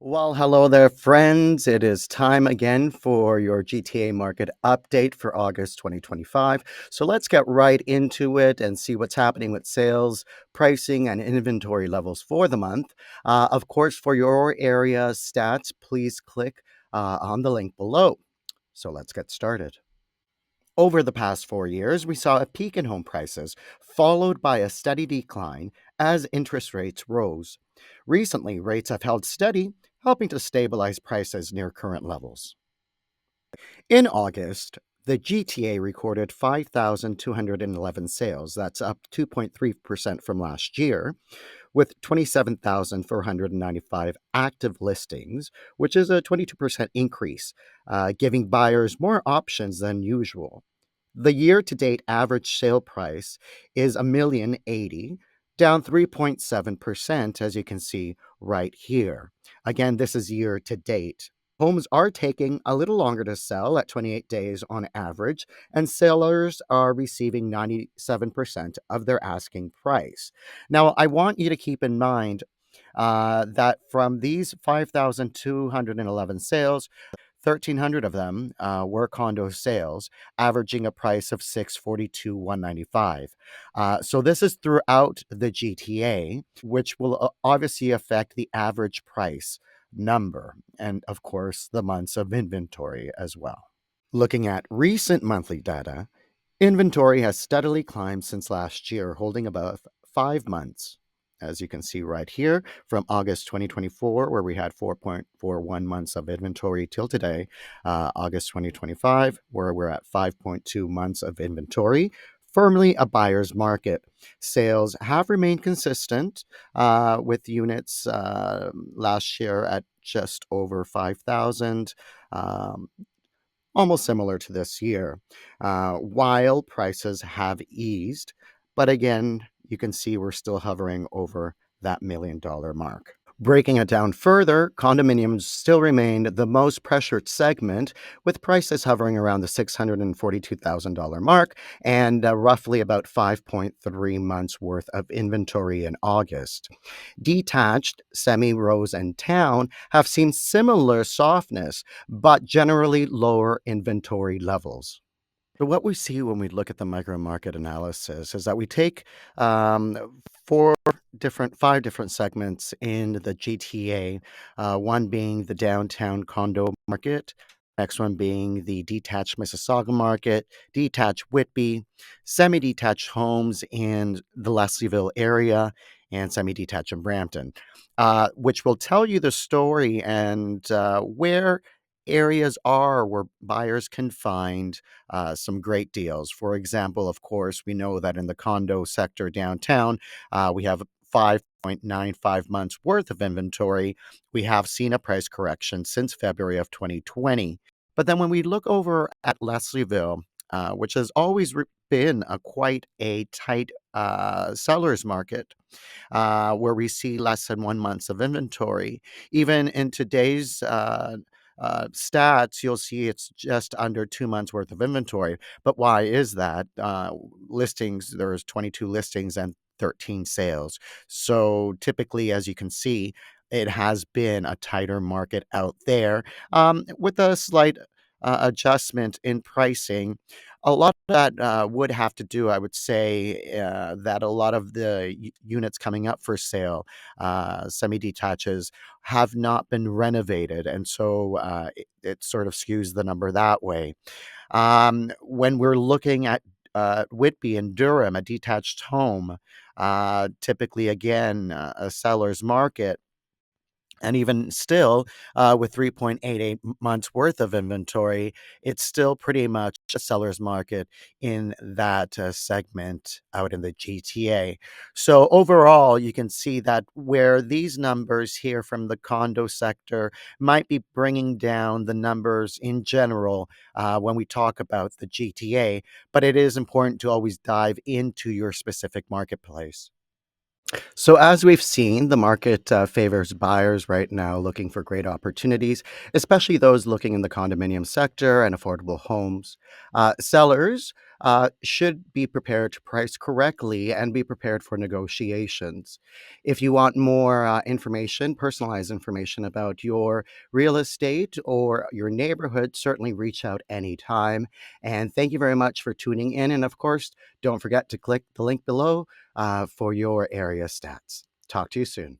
Well, hello there, friends. It is time again for your GTA market update for August 2025. So let's get right into it and see what's happening with sales, pricing, and inventory levels for the month. Of course, for your area stats, please click on the link below. So let's get started. Over the past 4 years, we saw a peak in home prices, followed by a steady decline as interest rates rose. Recently, rates have held steady, helping to stabilize prices near current levels. In August, the GTA recorded 5,211 sales. That's up 2.3% from last year, with 27,495 active listings, which is a 22% increase, giving buyers more options than usual. The year-to-date average sale price is $1,080,000, down 3.7%, as you can see right here. Again, this is year-to-date. Homes are taking a little longer to sell at 28 days on average, and sellers are receiving 97% of their asking price. Now, I want you to keep in mind that from these 5,211 sales, 1,300 of them were condo sales, averaging a price of 642,195. So this is throughout the GTA, which will obviously affect the average price number and, of course, the months of inventory as well. Looking at recent monthly data, inventory has steadily climbed since last year, holding above 5 months. As you can see right here, from August 2024, where we had 4.41 months of inventory till today, August 2025, where we're at 5.2 months of inventory, firmly a buyer's market. Sales have remained consistent with units last year at just over 5,000. Um, Almost similar to this year, while prices have eased. But again, you can see we're still hovering over that $1 million mark. Breaking it down further, condominiums still remain the most pressured segment, with prices hovering around the $642,000 mark and roughly about 5.3 months worth of inventory in August. Detached, semi-rows, and town have seen similar softness, but generally lower inventory levels. So what we see when we look at the micro market analysis is that we take five different segments in the GTA. One being the downtown condo market, next one being the detached Mississauga market, detached Whitby, semi-detached homes in the Leslieville area, and semi-detached in Brampton, which will tell you the story and where areas are where buyers can find some great deals. For example, of course, we know that in the condo sector downtown, we have 5.95 months worth of inventory. We have seen a price correction since February of 2020. But then when we look over at Leslieville, which has always been quite a tight seller's market, where we see less than 1 month of inventory. Even in today's stats, you'll see it's just under 2 months worth of inventory. But why is that? Listings, there's 22 listings and 13 sales. So typically, as you can see, it has been a tighter market out there with a slight adjustment in pricing. A lot of that would have to do, I would say, that a lot of the units coming up for sale, semi-detaches, have not been renovated. And so it sort of skews the number that way. When we're looking at Whitby and Durham, a detached home, typically, again, a seller's market. And even still, with 3.88 months worth of inventory, it's still pretty much a seller's market in that segment out in the GTA. So overall, you can see that where these numbers here from the condo sector might be bringing down the numbers in general when we talk about the GTA, but it is important to always dive into your specific marketplace. So, as we've seen, the market favors buyers right now looking for great opportunities, especially those looking in the condominium sector and affordable homes. Sellers should be prepared to price correctly and be prepared for negotiations. If you want more information, personalized information about your real estate or your neighborhood, certainly reach out anytime. And thank you very much for tuning in. And of course, don't forget to click the link below for your area stats. Talk to you soon.